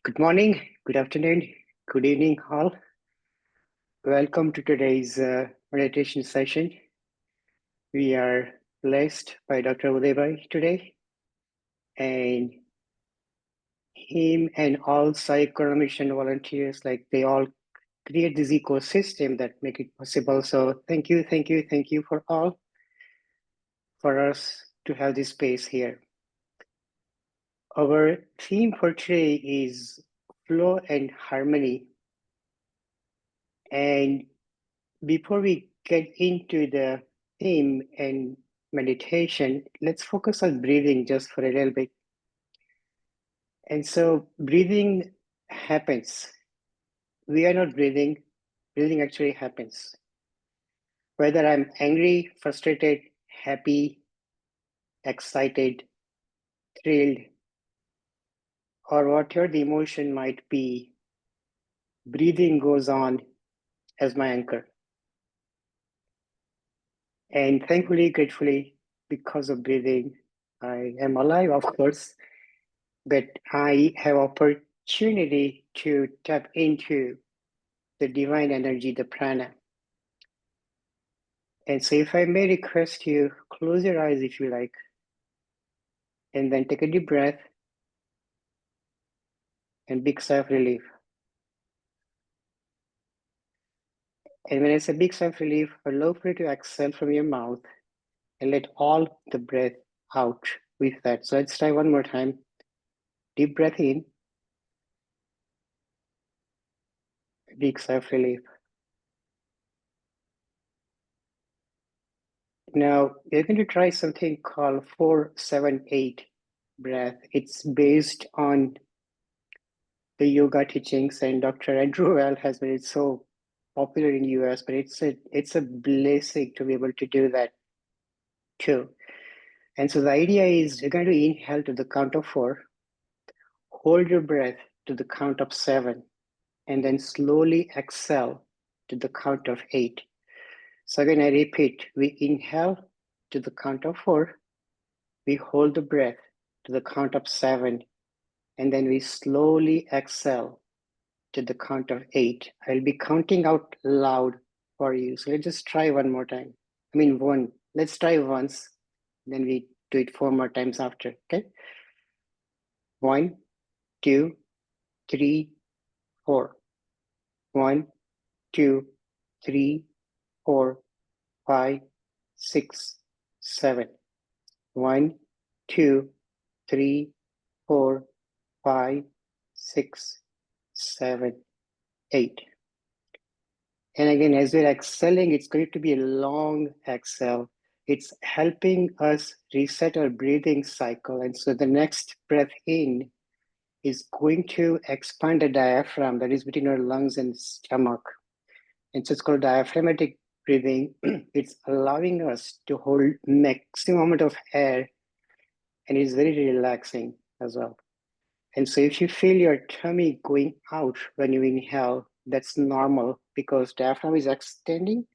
Good morning, good afternoon, good evening, all. Welcome to today's meditation session. We are blessed by Dr. Udaybhai today, and him and all psychomission volunteers, like they all create this ecosystem that make it possible. So thank you for all, for us to have this space here. Our theme for today is flow and harmony. And before we get into the theme and meditation, let's focus on breathing just for a little bit. And so breathing happens. We are not breathing. Breathing actually happens. Whether I'm angry, frustrated, happy, excited, thrilled, or whatever the emotion might be, breathing goes on as my anchor. And thankfully, gratefully, because of breathing, I am alive, of course, but I have opportunity to tap into the divine energy, the prana. And so if I may request you, close your eyes if you like, and then take a deep breath and big sigh of relief. And when I say big sigh of relief, allow for you to exhale from your mouth and let all the breath out with that. So let's try one more time. Deep breath in, big sigh of relief. Now you're going to try something called 4-7-8 breath. It's based on the yoga teachings, and Dr. Andrew Well has made it so popular in US, but it's a blessing to be able to do that too. And so the idea is you're going to inhale to the count of 4, hold your breath to the count of 7, and then slowly exhale to the count of 8. So again, I repeat, we inhale to the count of 4, we hold the breath to the count of 7, and then we slowly exhale to the count of 8. I'll be counting out loud for you. So let's just try one more time. I mean, one. Let's try once, then we do it 4 more times after. Okay. 1, 2, 3, 4. 1, 2, 3, 4, 5, 6, 7. 1, 2, 3, 4, 5, 6, 7, 8. And again, as we're exhaling, it's going to be a long exhale. It's helping us reset our breathing cycle. And so the next breath in is going to expand the diaphragm that is between our lungs and stomach. And so it's called diaphragmatic breathing. It's allowing us to hold maximum amount of air, and it's very relaxing as well. And so if you feel your tummy going out when you inhale, that's normal because diaphragm is extending,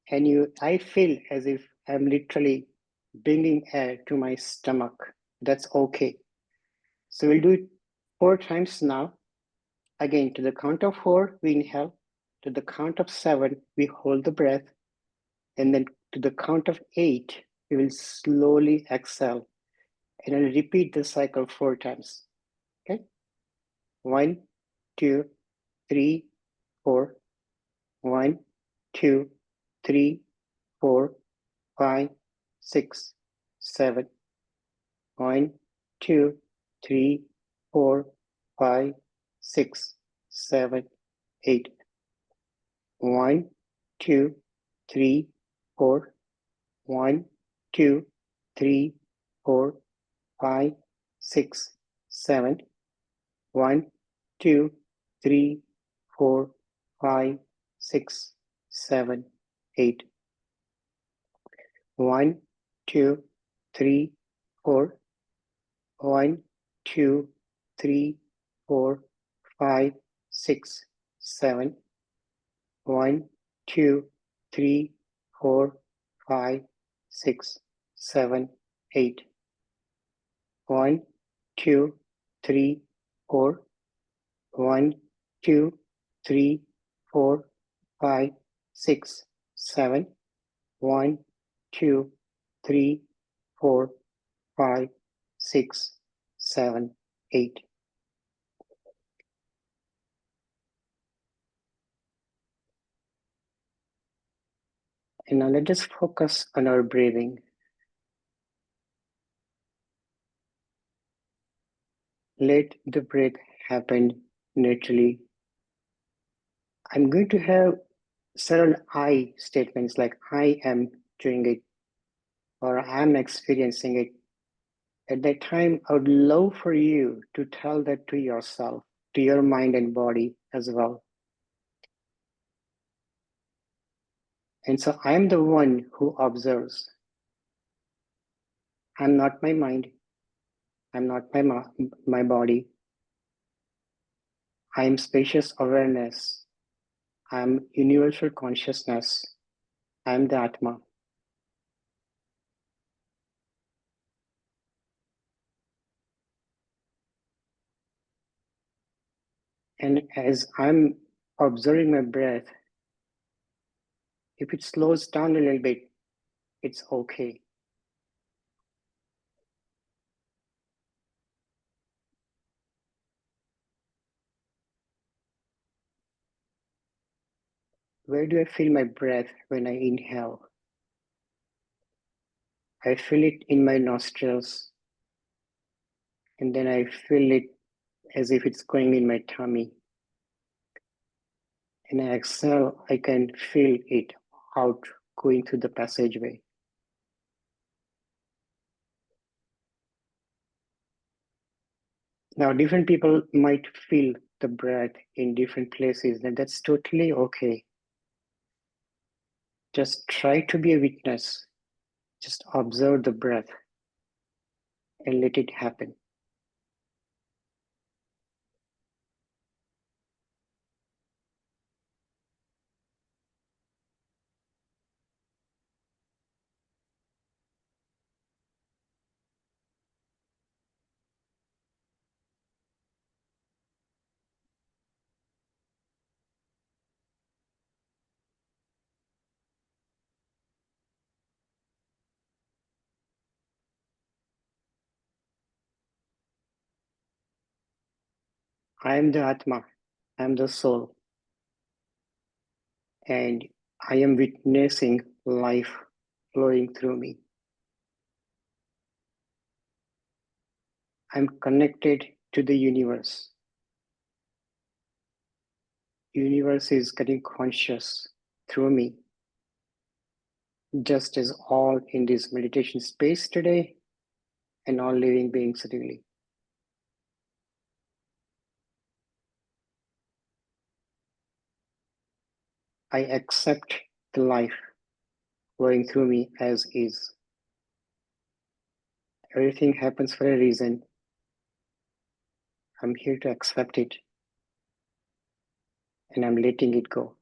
and I feel as if I'm literally bringing air to my stomach. That's okay. So we'll do it 4 times now. Again, to the count of 4, we inhale. To the count of 7, we hold the breath. And then to the count of 8, we will slowly exhale. And I'll repeat the cycle 4 times. Okay? 1, 2, 3, 4. 1, 2, 3, 4, 5, 6, 7. 1, 2, 3, 4, 5, 6, 7, 8. 1, 2, 3, 4. 1, 2, 3, 4, 5, 6, 7. 1, 2, 3, 4, 5, 6, 7, 8. 1, 2, 3, 4. 1, 2, 3, 4, 5, 6, 7. 1, 2, 3, 4, 5, 6, 7, 8. 1, 2, 3, 4. 1, 2, 3, 4, 5, 6, 7. 1, 2, 3, 4, 5, 6, 7, 8. And now let us focus on our breathing. Let the breath happen naturally. I'm going to have several I statements like I am doing it or I am experiencing it. At that time, I would love for you to tell that to yourself, to your mind and body as well. And so I'm the one who observes. I'm not my mind. I'm not my body. I am spacious awareness. I am universal consciousness. I am the Atma. And as I'm observing my breath, if it slows down a little bit, it's okay. Where do I feel my breath when I inhale? I feel it in my nostrils, and then I feel it as if it's going in my tummy. And I exhale, I can feel it out going through the passageway. Now, different people might feel the breath in different places, and that's totally okay. Just try to be a witness. Just observe the breath and let it happen. I am the Atma, I am the soul, and I am witnessing life flowing through me. I'm connected to the universe. Universe is getting conscious through me, just as all in this meditation space today and all living beings really. I accept the life flowing through me as is. Everything happens for a reason. I'm here to accept it and I'm letting it go.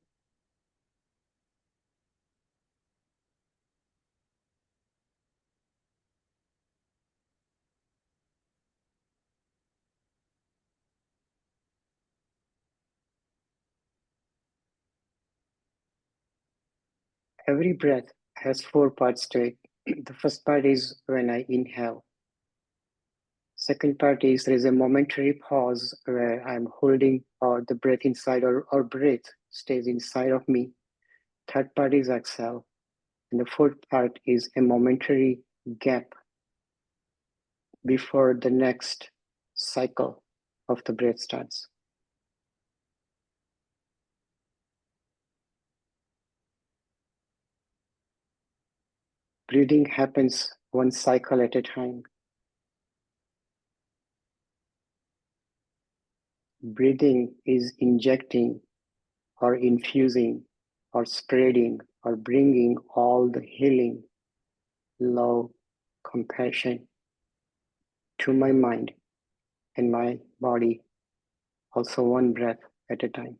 Every breath has four parts to it. The first part is when I inhale. Second part is there is a momentary pause where I'm holding the breath inside or breath stays inside of me. Third part is exhale. And the fourth part is a momentary gap before the next cycle of the breath starts. Breathing happens one cycle at a time. Breathing is injecting or infusing or spreading or bringing all the healing, love, compassion to my mind and my body, also one breath at a time.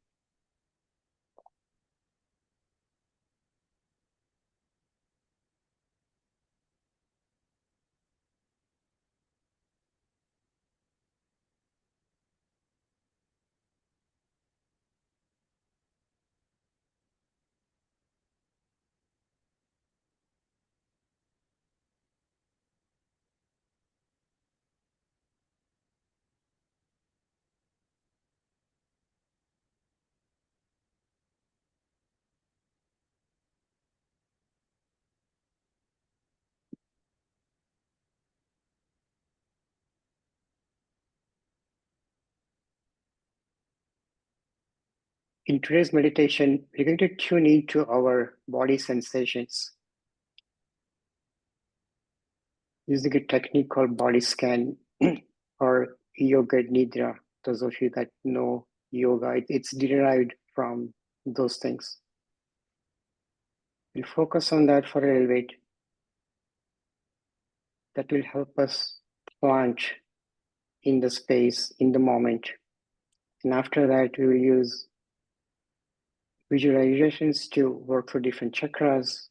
In today's meditation, we're going to tune into our body sensations using a technique called body scan or yoga nidra. Those of you that know yoga, it's derived from those things. We'll focus on that for a little bit. That will help us plunge in the space, in the moment. And after that, we will use visualizations to work for different chakras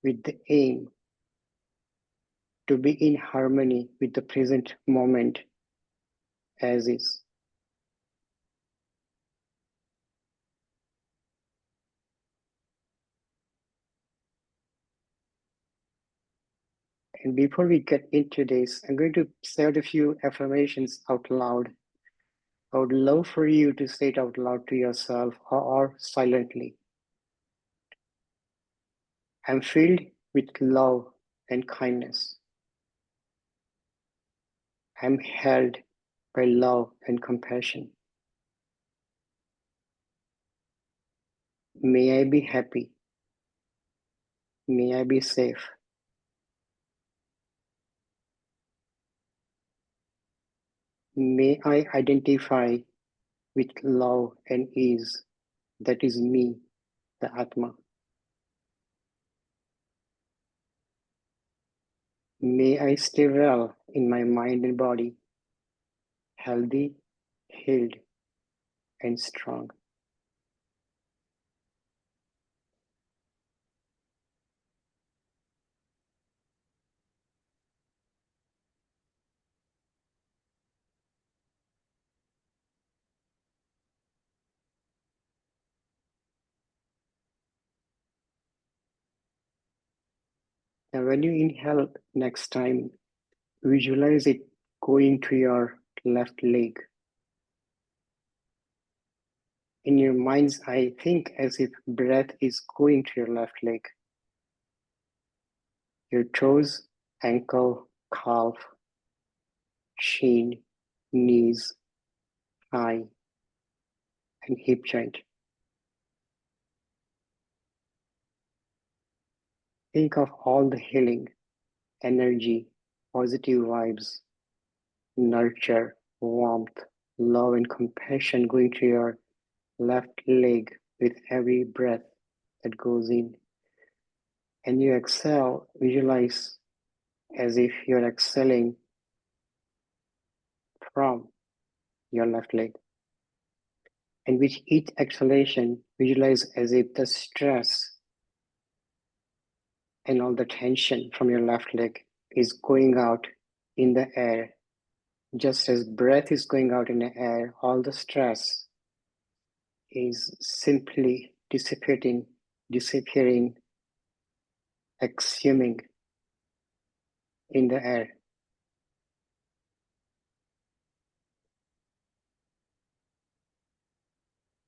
with the aim to be in harmony with the present moment as is. And before we get into this, I'm going to say out a few affirmations out loud. I would love for you to say it out loud to yourself or silently. I'm filled with love and kindness. I'm held by love and compassion. May I be happy. May I be safe. May I identify with love and ease. That is me, the Atma. May I stay well in my mind and body, healthy, healed, and strong. And when you inhale next time, visualize it going to your left leg. In your mind's eye, think as if breath is going to your left leg. Your toes, ankle, calf, shin, knees, thigh, and hip joint. Think of all the healing, energy, positive vibes, nurture, warmth, love, and compassion going to your left leg with every breath that goes in. And you exhale, visualize as if you're exhaling from your left leg. And with each exhalation, visualize as if the stress and all the tension from your left leg is going out in the air. Just as breath is going out in the air, all the stress is simply dissipating, disappearing, exhuming in the air.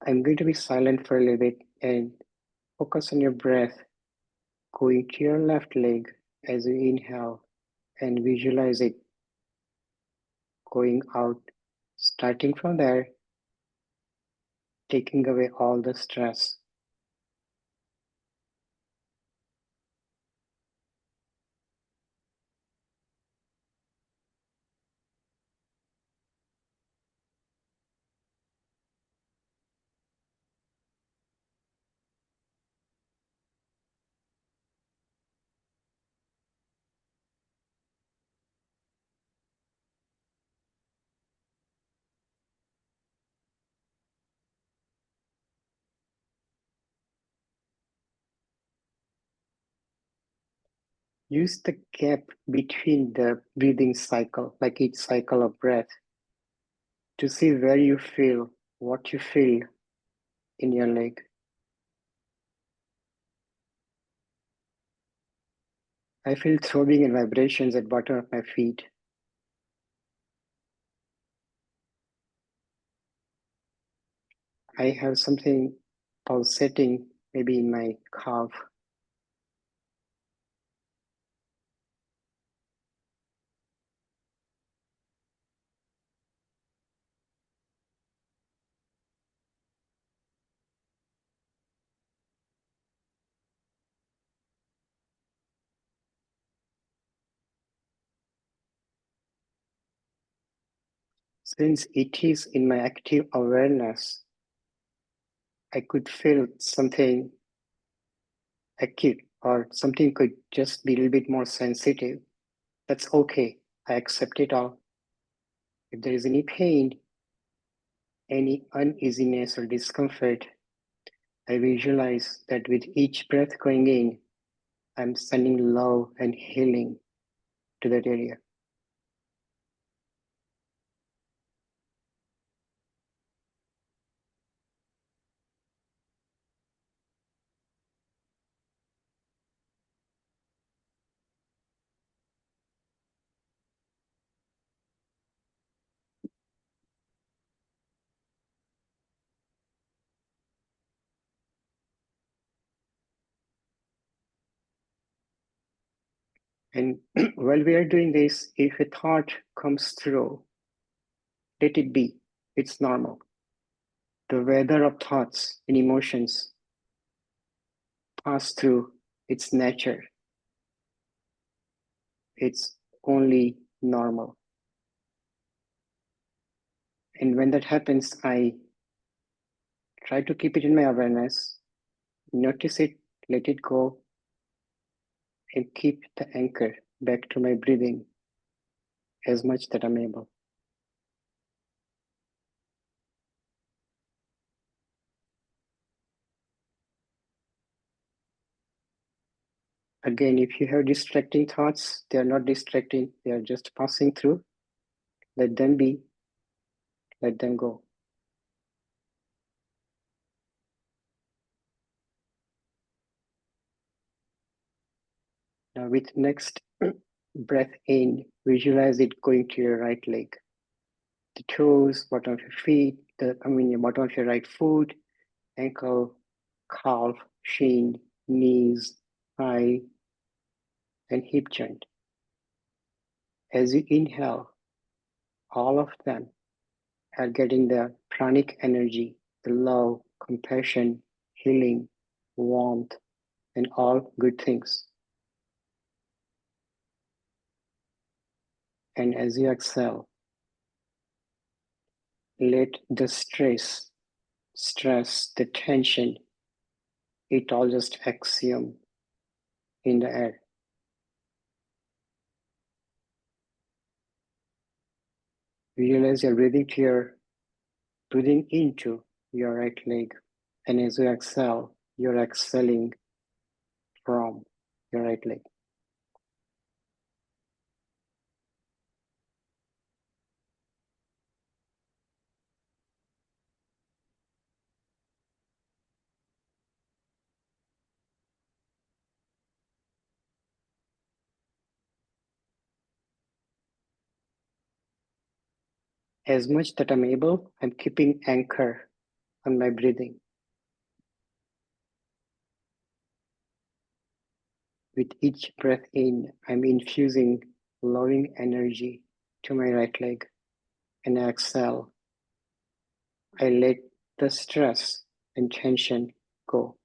I'm going to be silent for a little bit and focus on your breath going to your left leg as you inhale and visualize it going out, starting from there, taking away all the stress. Use the gap between the breathing cycle, like each cycle of breath, to see where you feel, what you feel in your leg. I feel throbbing and vibrations at bottom of my feet. I have something pulsating maybe in my calf. Since it is in my active awareness, I could feel something acute or something could just be a little bit more sensitive. That's okay. I accept it all. If there is any pain, any uneasiness or discomfort, I visualize that with each breath going in, I'm sending love and healing to that area. And while we are doing this, if a thought comes through, let it be. It's normal. The weather of thoughts and emotions pass through its nature. It's only normal. And when that happens, I try to keep it in my awareness, notice it, let it go, and keep the anchor back to my breathing as much that I'm able. Again, if you have distracting thoughts, they are not distracting, they are just passing through. Let them be, let them go. Now, with next breath in, visualize it going to your right leg, the toes, bottom of your feet, your bottom of your right foot, ankle, calf, shin, knees, thigh, and hip joint. As you inhale, all of them are getting the pranic energy, the love, compassion, healing, warmth, and all good things. And as you exhale, let the stress, the tension, it all just axiom in the air. Realize you're breathing into your right leg. And as you exhale, you're exhaling from your right leg. As much that I'm able, I'm keeping anchor on my breathing. With each breath in, I'm infusing loving energy to my right leg. And I exhale, I let the stress and tension go.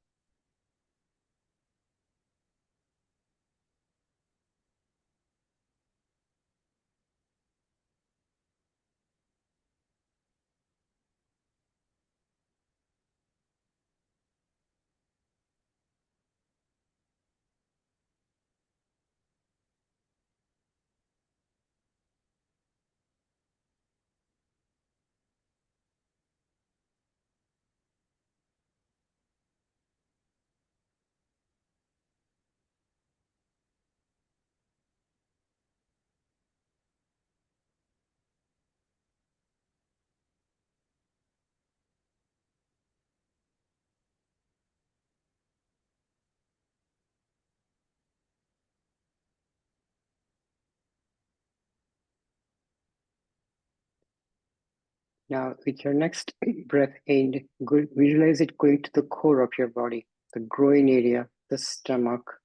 Now, with your next breath in, visualize it going to the core of your body, the groin area, the stomach,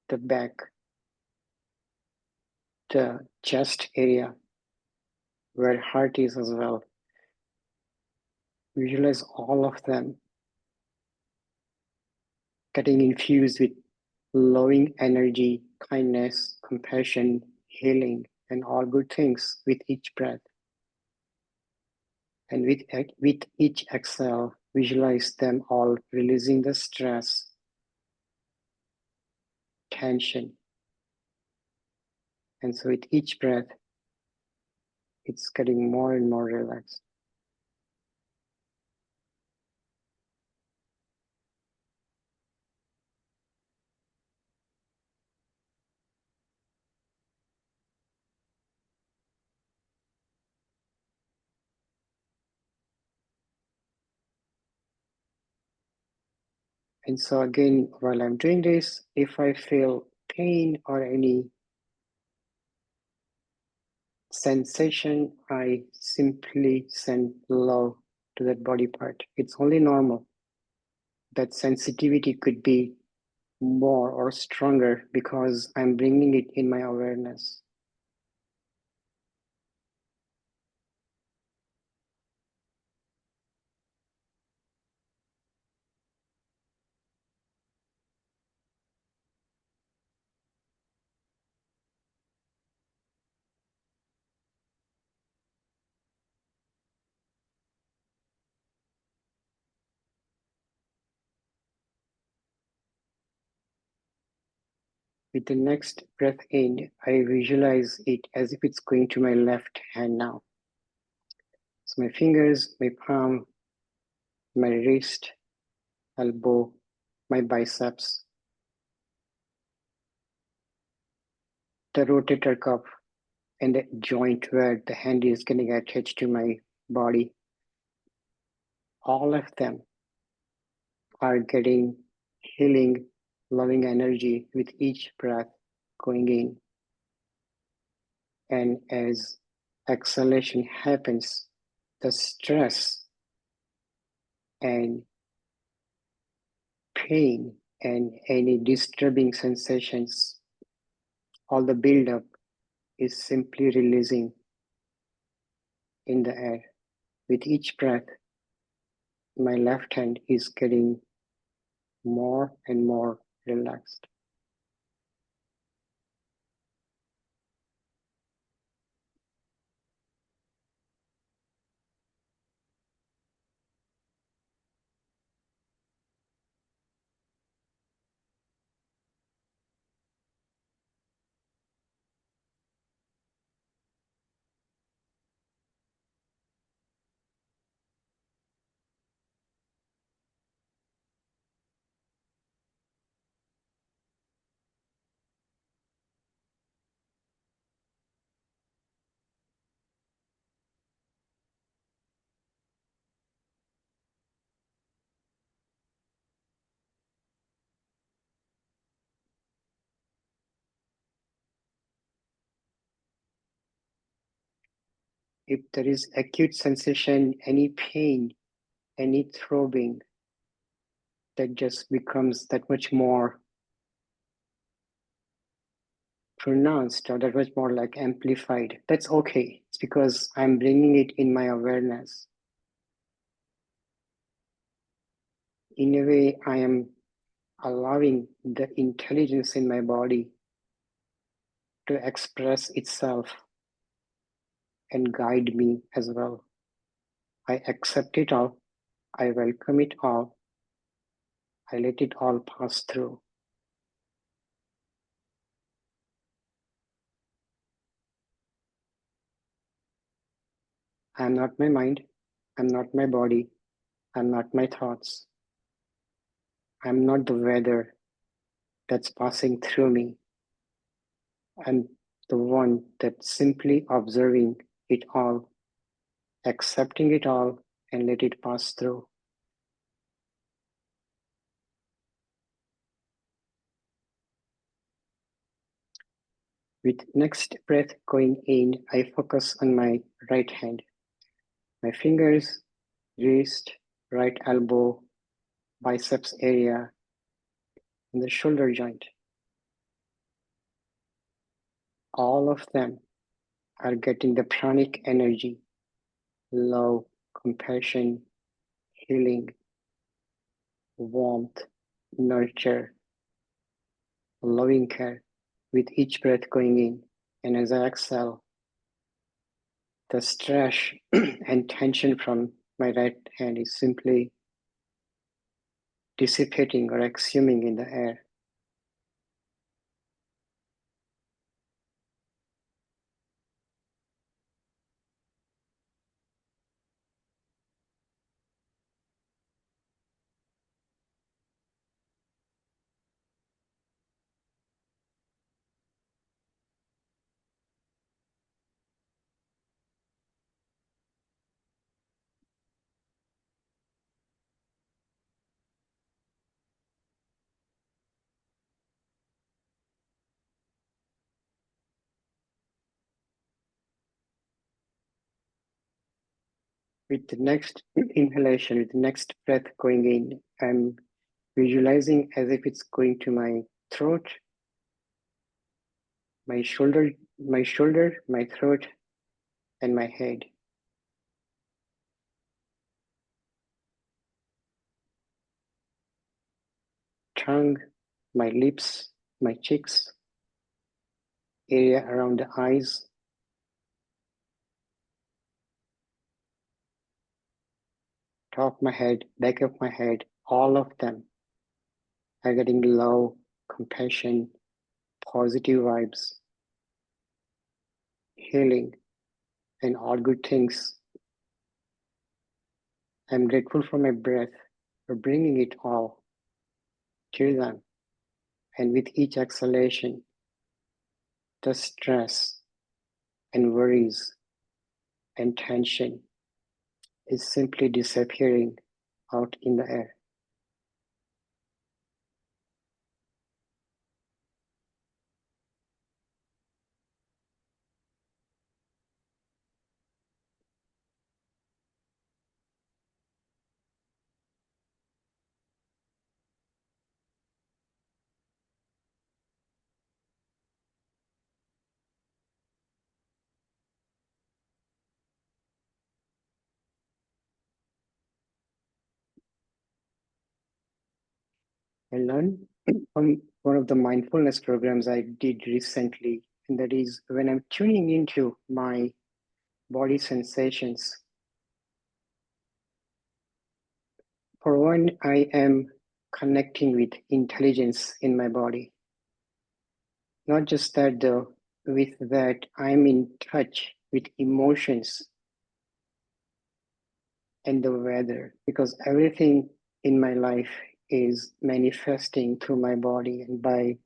the back, the chest area, where heart is as well. Visualize all of them getting infused with loving energy, kindness, compassion, healing, and all good things with each breath. And with each exhale, visualize them all releasing the stress, tension. And so with each breath, it's getting more and more relaxed. And so again, while I'm doing this, if I feel pain or any sensation, I simply send love to that body part. It's only normal. That sensitivity could be more or stronger because I'm bringing it in my awareness. With the next breath in, I visualize it as if it's going to my left hand now. So my fingers, my palm, my wrist, elbow, my biceps, the rotator cuff, and the joint where the hand is getting attached to my body. All of them are getting healing, loving energy with each breath going in. And as exhalation happens, the stress and pain and any disturbing sensations, all the buildup is simply releasing in the air. With each breath, my left hand is getting more and more relaxed. If there is acute sensation, any pain, any throbbing, that just becomes that much more pronounced or that much more like amplified. That's okay. It's because I'm bringing it in my awareness. In a way, I am allowing the intelligence in my body to express itself and guide me as well. I accept it all. I welcome it all. I let it all pass through. I'm not my mind. I'm not my body. I'm not my thoughts. I'm not the weather that's passing through me. I'm the one that's simply observing it all, accepting it all, and let it pass through. With next breath going in, I focus on my right hand. My fingers, wrist, right elbow, biceps area, and the shoulder joint. All of them are getting the pranic energy, love, compassion, healing, warmth, nurture, loving care with each breath going in. And as I exhale, The stress and tension from my right hand is simply dissipating or exhuming in the air. With the next inhalation, with the next breath going in, I'm visualizing as if it's going to my throat, my throat, and my head. Tongue, my lips, my cheeks, area around the eyes, top of my head, back of my head, all of them are getting love, compassion, positive vibes, healing, and all good things. I'm grateful for my breath, for bringing it all to them. And with each exhalation, the stress and worries and tension is simply disappearing out in the air. I learned from one of the mindfulness programs I did recently, and that is when I'm tuning into my body sensations. For one, I am connecting with intelligence in my body. Not just that, though, with that, I'm in touch with emotions and the weather because everything in my life is manifesting through my body. And by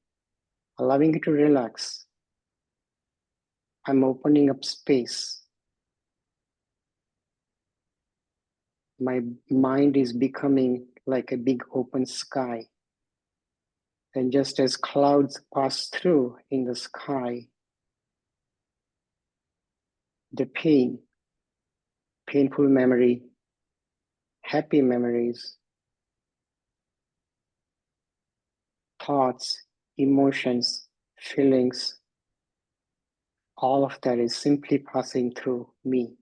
allowing it to relax, I'm opening up space. My mind is becoming like a big open sky. And just as clouds pass through in the sky, the painful memory, happy memories, thoughts, emotions, feelings, all of that is simply passing through me.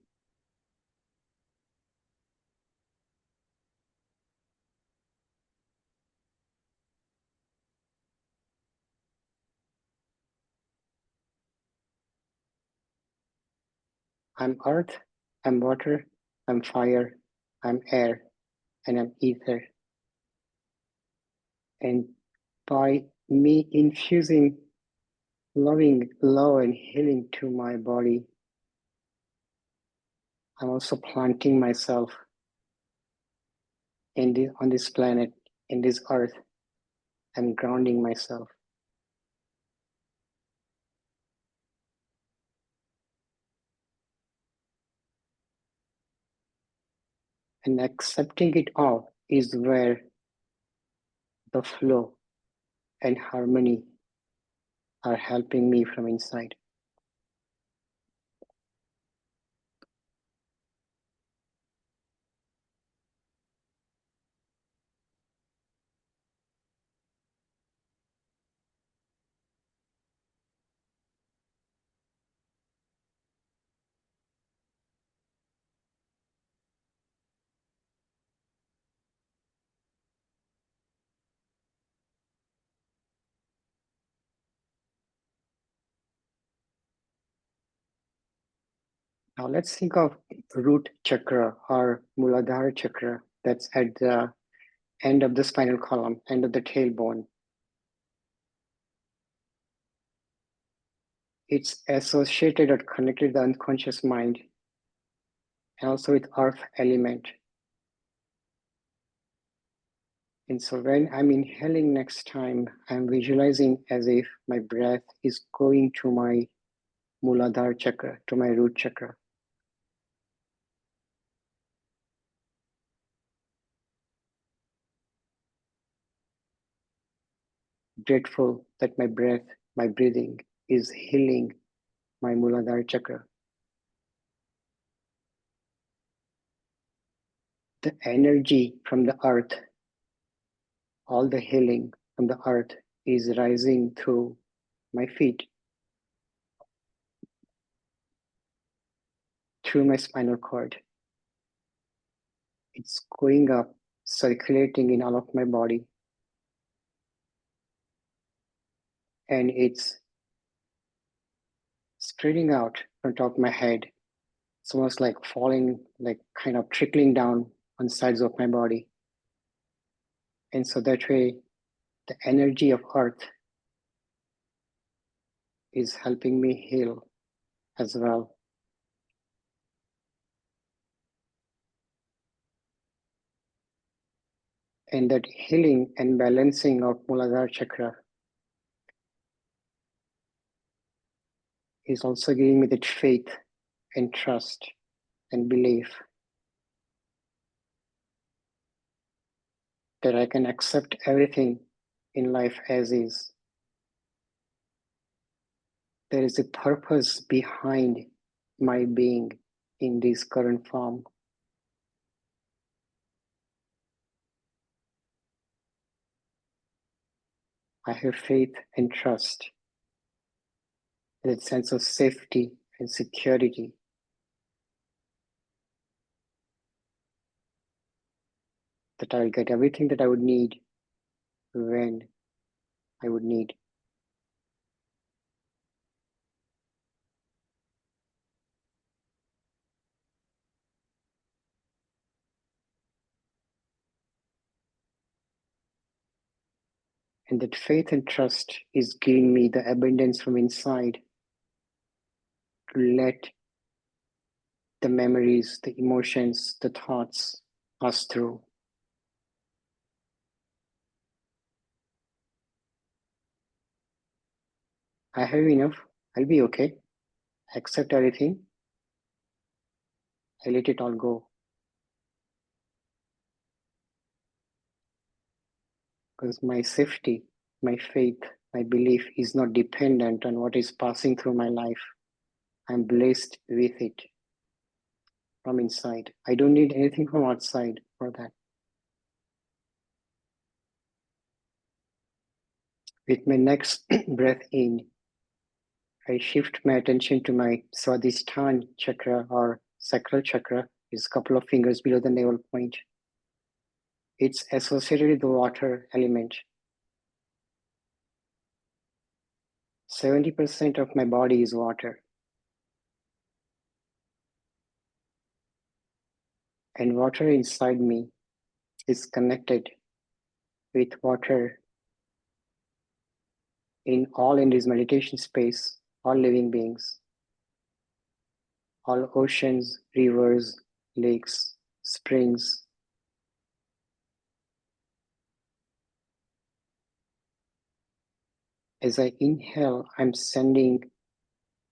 I'm earth, I'm water, I'm fire, I'm air, and I'm ether. And by me infusing loving love and healing to my body, I'm also planting myself on this planet, in this earth. I'm grounding myself and accepting it all is where the flow and harmony are helping me from inside. Now let's think of root chakra or Muladhara chakra that's at the end of the spinal column, end of the tailbone. It's associated or connected to the unconscious mind and also with earth element. And so when I'm inhaling next time, I'm visualizing as if my breath is going to my Muladhara chakra, to my root chakra. Grateful that my breath, my breathing is healing my Muladhara chakra. The energy from the earth, all the healing from the earth is rising through my feet, through my spinal cord. It's going up, circulating in all of my body, and it's spreading out on top of my head. It's almost like falling, like kind of trickling down on sides of my body. And so that way, the energy of earth is helping me heal as well. And that healing and balancing of Muladhara chakra is also giving me that faith and trust and belief that I can accept everything in life as is. There is a purpose behind my being in this current form. I have faith and trust, that sense of safety and security, that I'll get everything that I would need when I would need. And that faith and trust is giving me the abundance from inside to let the memories, the emotions, the thoughts pass through. I have enough. I'll be okay. Accept everything. I let it all go. Because my safety, my faith, my belief is not dependent on what is passing through my life. I'm blessed with it from inside. I don't need anything from outside for that. With my next breath in, I shift my attention to my Swadhisthana chakra or sacral chakra, is a couple of fingers below the navel point. It's associated with the water element. 70% of my body is water. And water inside me is connected with water in this meditation space, all living beings, all oceans, rivers, lakes, springs. As I inhale, I'm sending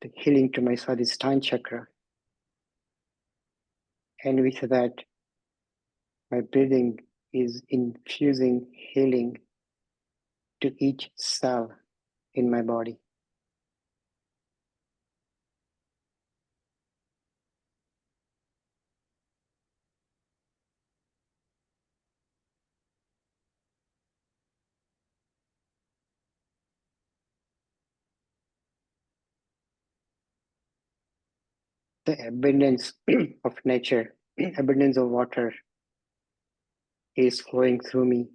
the healing to my Swadhisthana chakra. And with that, my breathing is infusing healing to each cell in my body. The abundance of nature, abundance of water is flowing through me.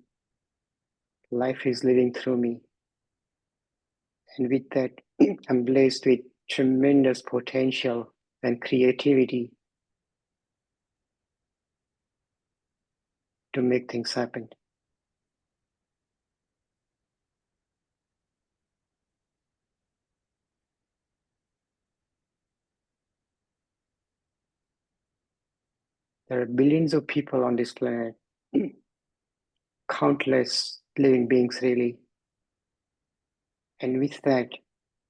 Life is living through me. And with that, I'm blessed with tremendous potential and creativity to make things happen. There are billions of people on this planet, countless living beings, really. And with that,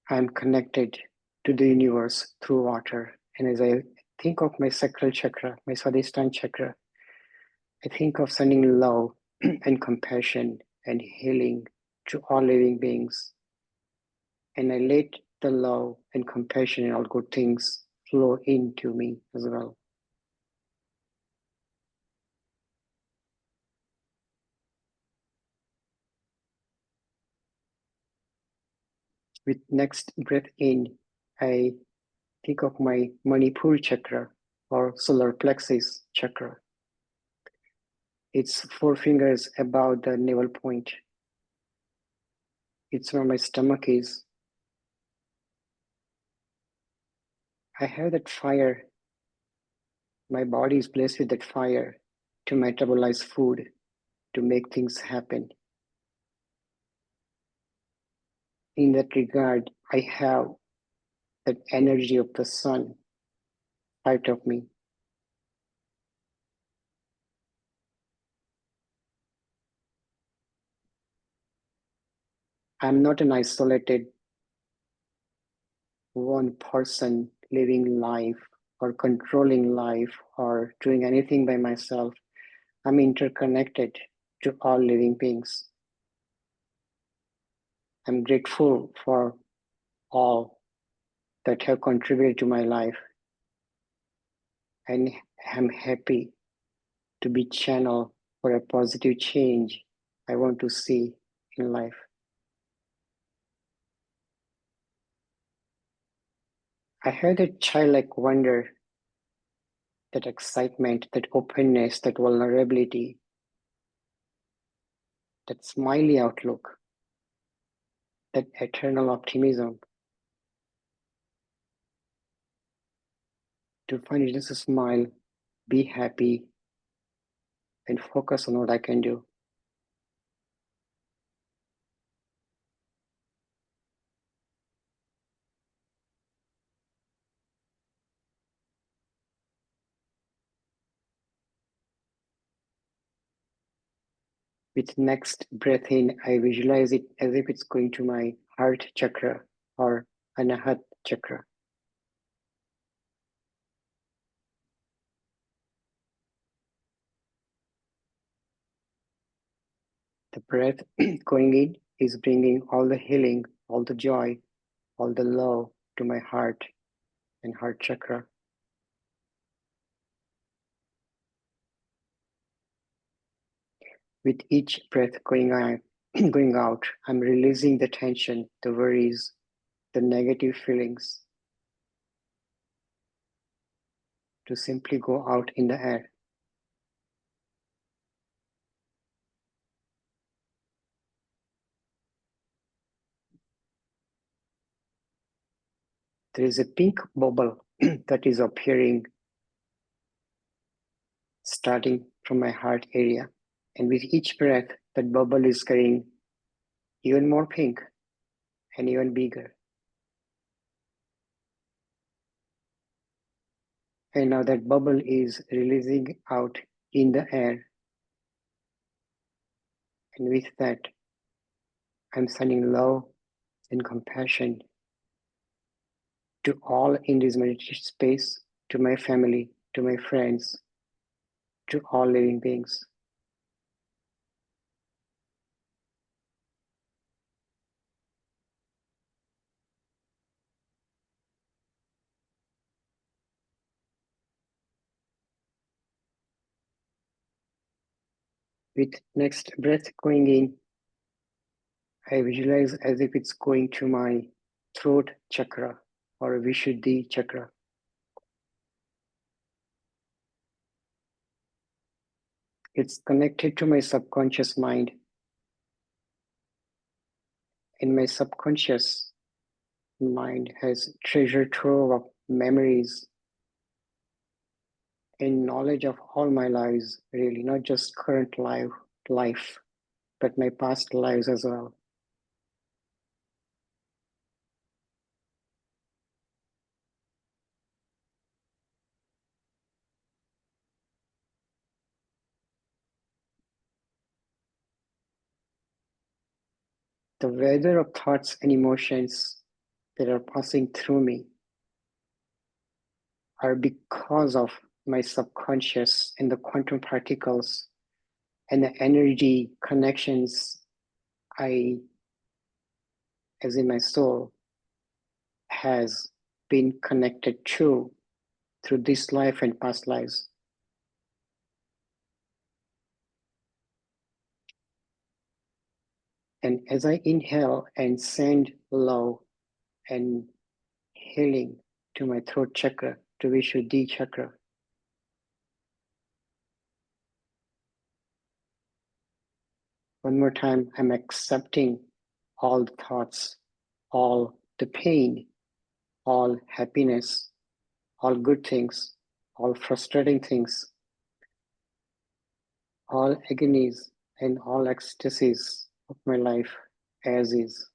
I'm connected to the universe through water. And as I think of my sacral chakra, my Swadhisthana chakra, I think of sending love and compassion and healing to all living beings. And I let the love and compassion and all good things flow into me as well. With next breath in, I think of my Manipur chakra or solar plexus chakra. It's 4 fingers above the navel point. It's where my stomach is. I have that fire. My body is blessed with that fire to metabolize food, to make things happen. In that regard, I have that energy of the sun part of me. I'm not an isolated one person living life or controlling life or doing anything by myself. I'm interconnected to all living beings. I'm grateful for all that have contributed to my life, and I'm happy to be channel for a positive change I want to see in life. I had that childlike wonder, that excitement, that openness, that vulnerability, that smiley outlook, that eternal optimism to find just a smile, be happy, and focus on what I can do. With next breath in, I visualize it as if it's going to my heart chakra or anahat chakra. The breath going in is bringing all the healing, all the joy, all the love to my heart and heart chakra. With each breath going out, I'm releasing the tension, the worries, the negative feelings to simply go out in the air. There is a pink bubble that is appearing starting from my heart area. And with each breath, that bubble is getting even more pink and even bigger. And now that bubble is releasing out in the air. And with that, I'm sending love and compassion to all in this meditation space, to my family, to my friends, to all living beings. With next breath going in, I visualize as if it's going to my throat chakra or Vishuddhi chakra. It's connected to my subconscious mind. In my subconscious mind has treasure trove of memories, in knowledge of all my lives, really, not just current life, but my past lives as well. The weather of thoughts and emotions that are passing through me are because of my subconscious and the quantum particles and the energy connections I, as in my soul, has been connected to through this life and past lives. And as I inhale and send love and healing to my throat chakra, to Vishuddhi chakra, one more time, I'm accepting all the thoughts, all the pain, all happiness, all good things, all frustrating things, all agonies, and all ecstasies of my life as is.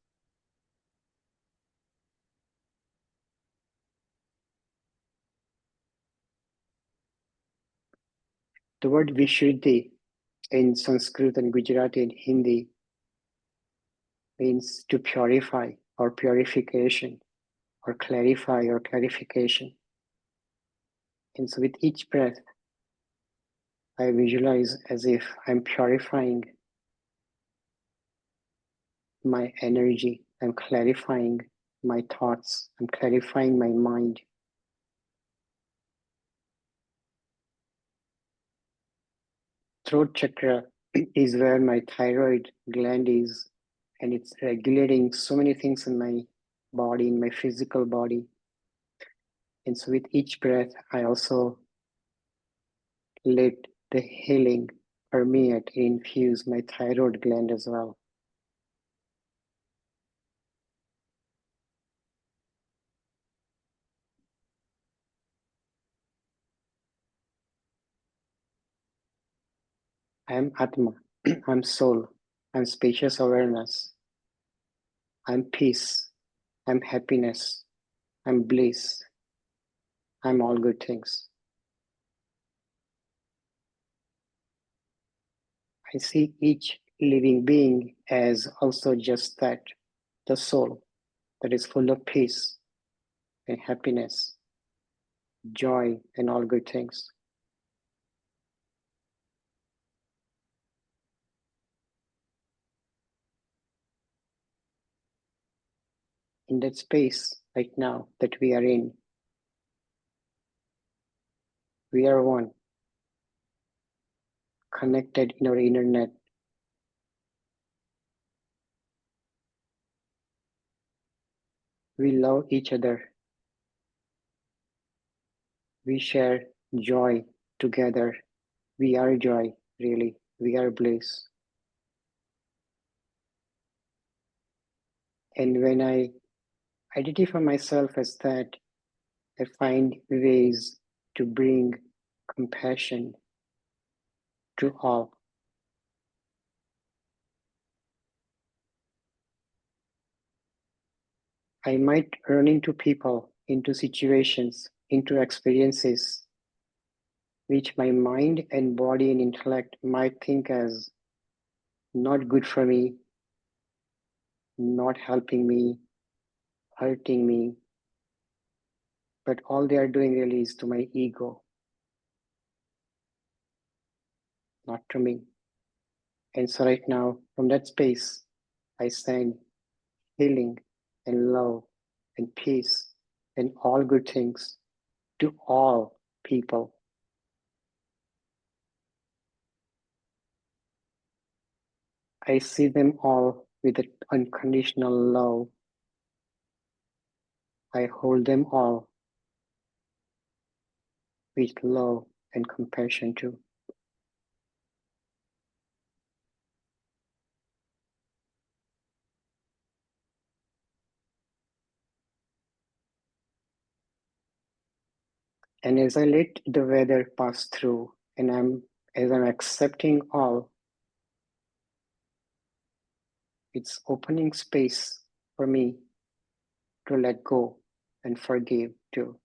The word Vishuddhi in Sanskrit and Gujarati and Hindi means to purify or purification or clarify or clarification. And so with each breath, I visualize as if I'm purifying my energy, I'm clarifying my thoughts, I'm clarifying my mind. Throat chakra is where my thyroid gland is, and it's regulating so many things in my body, in my physical body. And so with each breath, I also let the healing permeate, infuse my thyroid gland as well. I am Atma, I'm soul, I'm spacious awareness, I'm peace, I'm happiness, I'm bliss, I'm all good things. I see each living being as also just that, the soul that is full of peace and happiness, joy, and all good things. In that space right now that we are in, we are one, connected in our internet. We love each other. We share joy together. We are joy, really. We are bliss. And when I identify myself as that, I find ways to bring compassion to all. I might run into people, into situations, into experiences which my mind and body and intellect might think as not good for me, not helping me, hurting me, but all they are doing really is to my ego, not to me. And so right now, from that space, I send healing and love and peace and all good things to all people. I see them all with an unconditional love. I hold them all with love and compassion too. And as I let the weather pass through, and as I'm accepting all, it's opening space for me to let go and forgive too.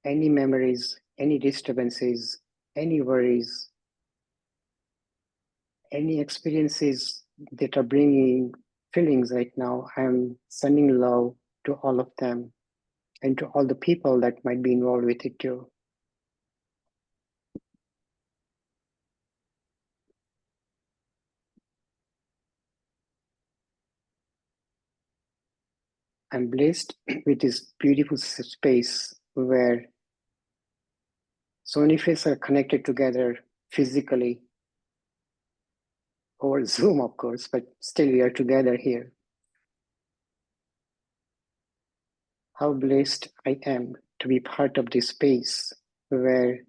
Any memories, any disturbances, any worries, any experiences that are bringing feelings right now, I'm sending love to all of them and to all the people that might be involved with it too. I'm blessed with this beautiful space where so many faces are connected together physically over Zoom, of course, but still we are together here. How blessed I am to be part of this space where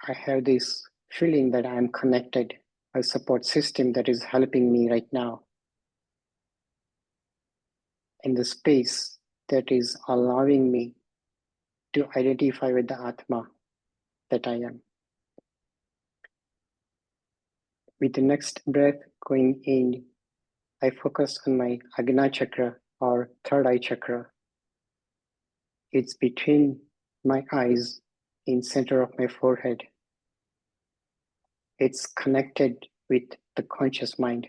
I have this feeling that I'm connected, a support system that is helping me right now, in the space that is allowing me to identify with the Atma that I am. With the next breath going in, I focus on my Agna chakra or third eye chakra. It's between my eyes in center of my forehead. It's connected with the conscious mind.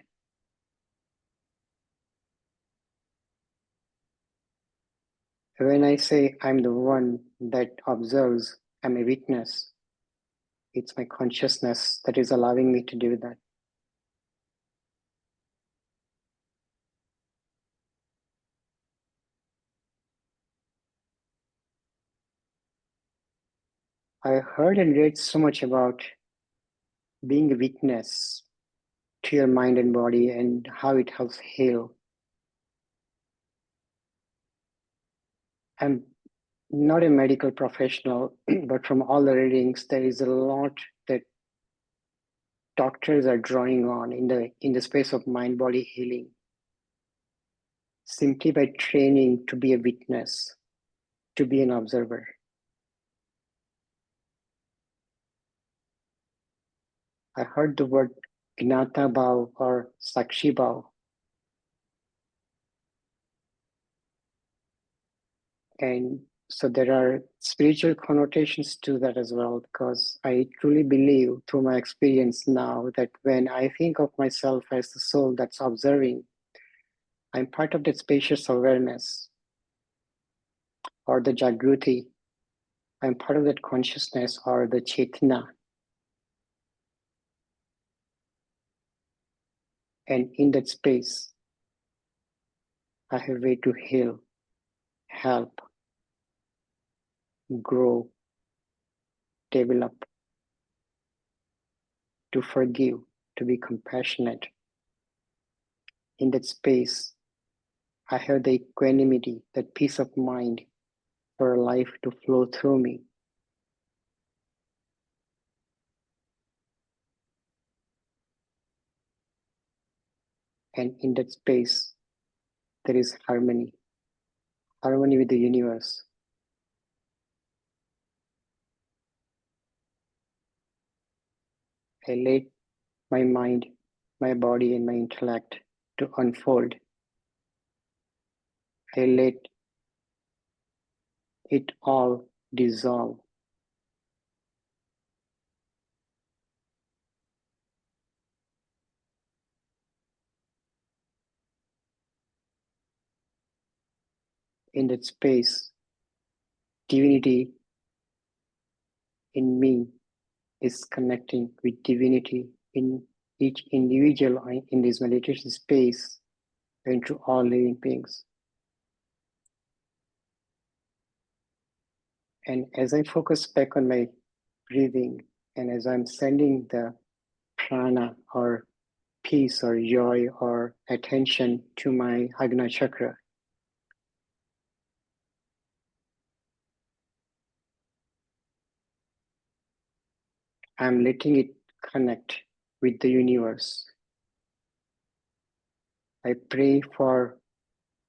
When I say I'm the one that observes, I'm a witness, it's my consciousness that is allowing me to do that. I heard and read so much about being a witness to your mind and body and how it helps heal. I'm not a medical professional, but from all the readings, there is a lot that doctors are drawing on in the space of mind body healing, simply by training to be a witness, to be an observer. I heard the word Gnata Bhav or Sakshi Bhav, and so there are spiritual connotations to that as well, because I truly believe through my experience now that when I think of myself as the soul that's observing, I'm part of that spacious awareness or the Jagruti. I'm part of that consciousness or the Chetna. And in that space, I have a way to heal, help, grow, develop, to forgive, to be compassionate. In that space, I have the equanimity, that peace of mind for life to flow through me. And in that space, there is harmony, harmony with the universe. I let my mind, my body, and my intellect to unfold. I let it all dissolve. In that space, divinity in me is connecting with divinity in each individual in this meditation space and to all living beings. And as I focus back on my breathing and as I'm sending the prana or peace or joy or attention to my Agna chakra. I'm letting it connect with the universe. I pray for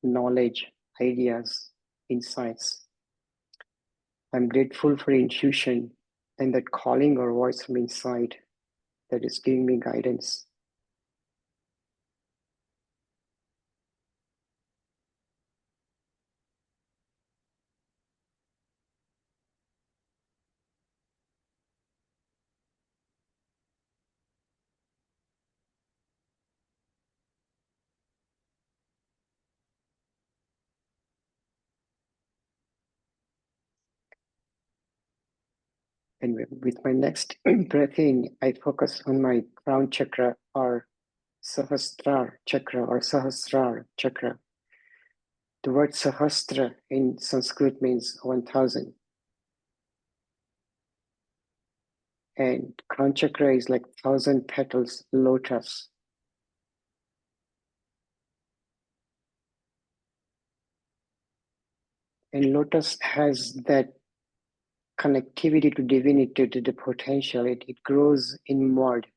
knowledge, ideas, insights. I'm grateful for intuition and that calling or voice from inside that is giving me guidance. And with my next breath in, I focus on my crown chakra or Sahasrar chakra or Sahasrar chakra. The word Sahasra in Sanskrit means 1000. And crown chakra is like 1000 petals lotus. And lotus has that connectivity to divinity, to the potential. It grows in mud,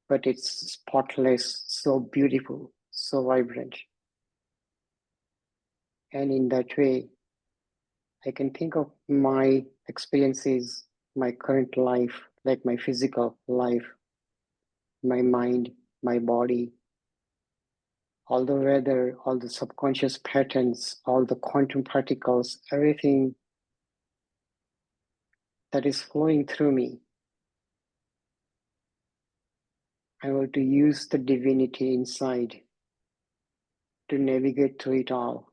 but it's spotless, so beautiful, so vibrant. And in that way, I can think of my experiences, my current life, like my physical life, my mind, my body, all the weather, all the subconscious patterns, all the quantum particles, everything that is flowing through me. I want to use the divinity inside to navigate through it all,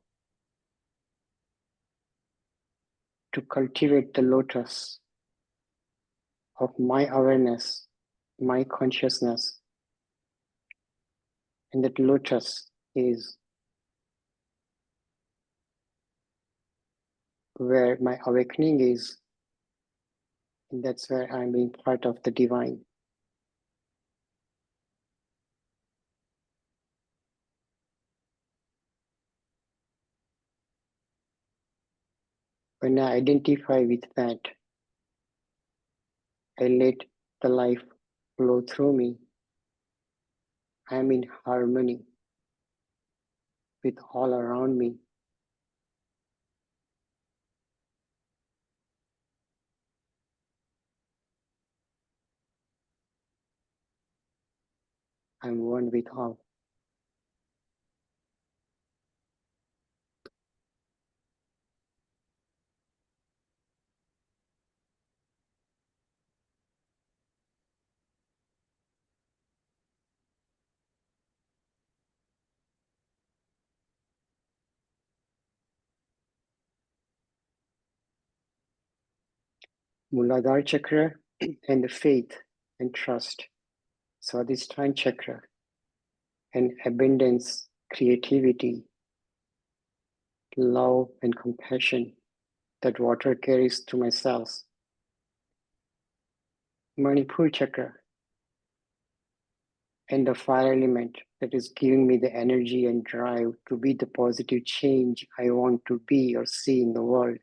to cultivate the lotus of my awareness, my consciousness. And that lotus is where my awakening is, and that's where I'm being part of the divine. When I identify with that, I let the life flow through me. I'm in harmony with all around me. I'm one with all. Muladhara chakra and the faith and trust. Swadhisthana chakra and abundance, creativity, love and compassion that water carries to my cells. Manipur chakra and the fire element that is giving me the energy and drive to be the positive change I want to be or see in the world.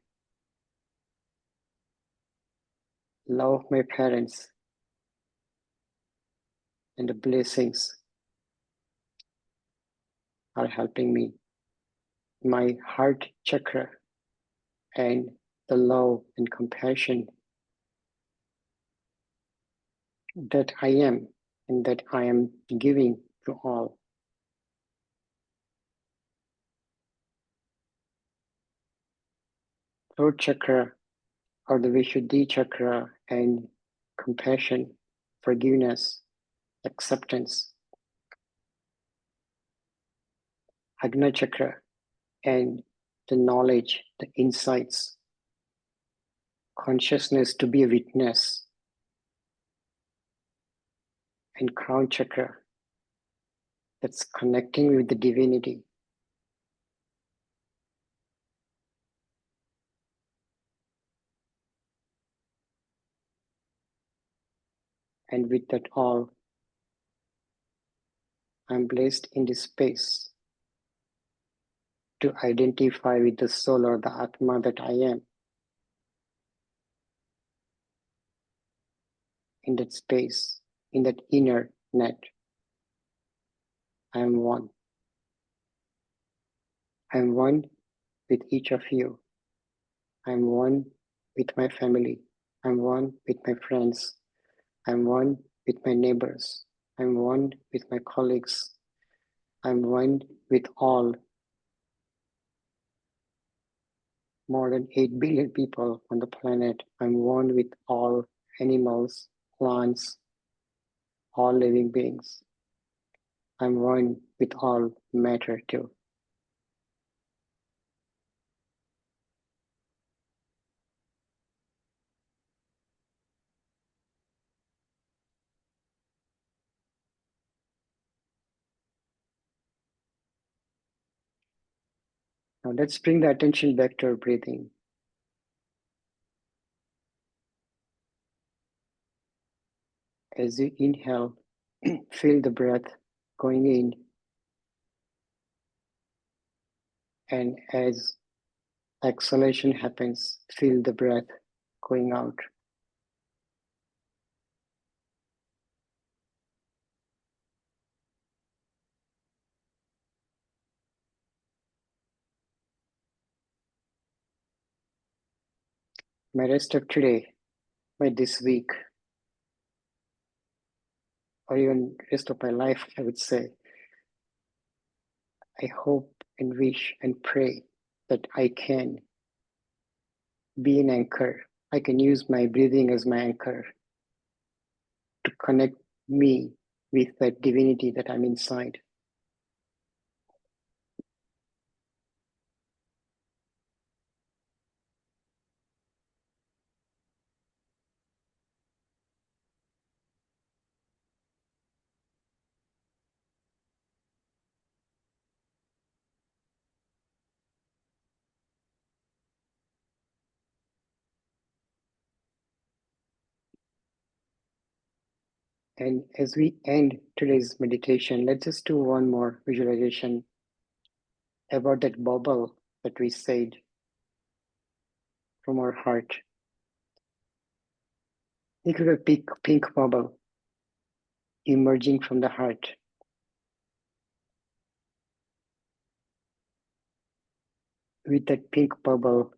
Love my parents and the blessings are helping me. My heart chakra and the love and compassion that I am and that I am giving to all. Throat chakra or the Vishuddhi chakra and compassion, forgiveness, acceptance. Agna chakra and the knowledge, the insights, consciousness to be a witness, and crown chakra that's connecting with the divinity. And with that all, I'm blessed in this space to identify with the soul or the Atma that I am. In that space, in that inner net, I am one. I am one with each of you. I am one with my family. I am one with my friends. I am one with my neighbors. I am one with my colleagues. I am one with all more than 8 billion people on the planet. I'm one with all animals, plants, all living beings. I'm one with all matter too. Now let's bring the attention back to our breathing. As you inhale, feel the breath going in, and as exhalation happens, feel the breath going out. My rest of today, my this week, or even rest of my life, I would say, I hope and wish and pray that I can be an anchor. I can use my breathing as my anchor to connect me with that divinity that I'm inside. And as we end today's meditation, let's just do one more visualization about that bubble that we said from our heart. Think of a pink bubble emerging from the heart. With that pink bubble,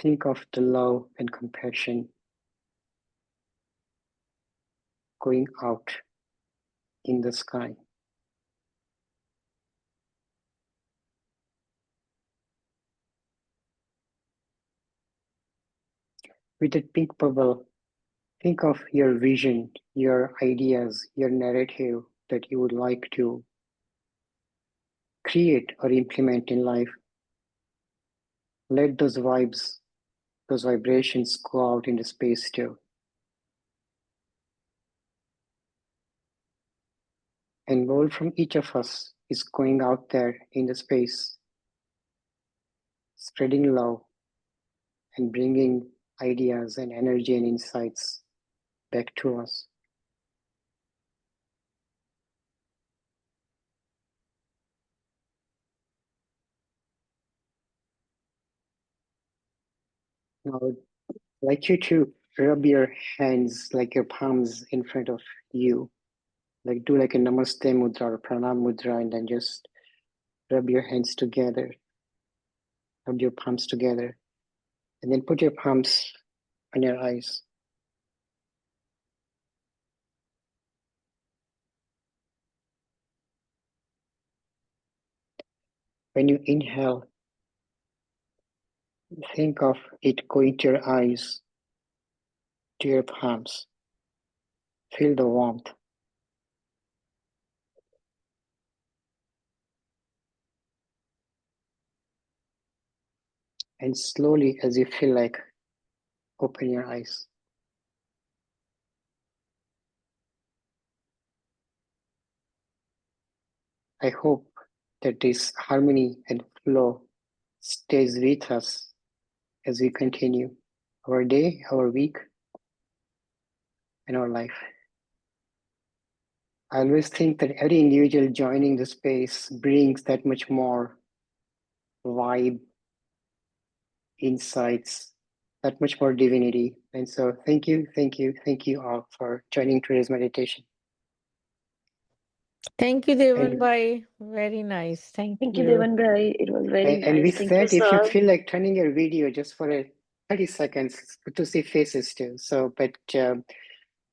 think of the love and compassion going out in the sky. With that pink bubble, think of your vision, your ideas, your narrative that you would like to create or implement in life. Let those vibes, those vibrations go out into space too. And goal from each of us is going out there in the space, spreading love and bringing ideas and energy and insights back to us. Now, I'd like you to rub your hands, like your palms in front of you, like do like a namaste mudra or pranam mudra, and then just rub your hands together, rub your palms together, and then put your palms on your eyes. When you inhale, think of it going to your eyes, to your palms. Feel the warmth. And slowly, as you feel like, open your eyes. I hope that this harmony and flow stays with us as we continue our day, our week, in our life. I always think that every individual joining the space brings that much more vibe, insights, that much more divinity. And so thank you all for joining today's meditation. Thank you, Devan Bhai. Very nice. Thank Thank you, you. Devan Bhai. It was very And nice. with Thank that, you, if you sir. feel like turning your video just for 30 seconds, it's good to see faces too. So, but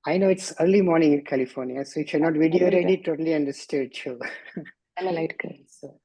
I know it's early morning in California, so if you're not video ready, totally understood. Too. I'm a light girl. So.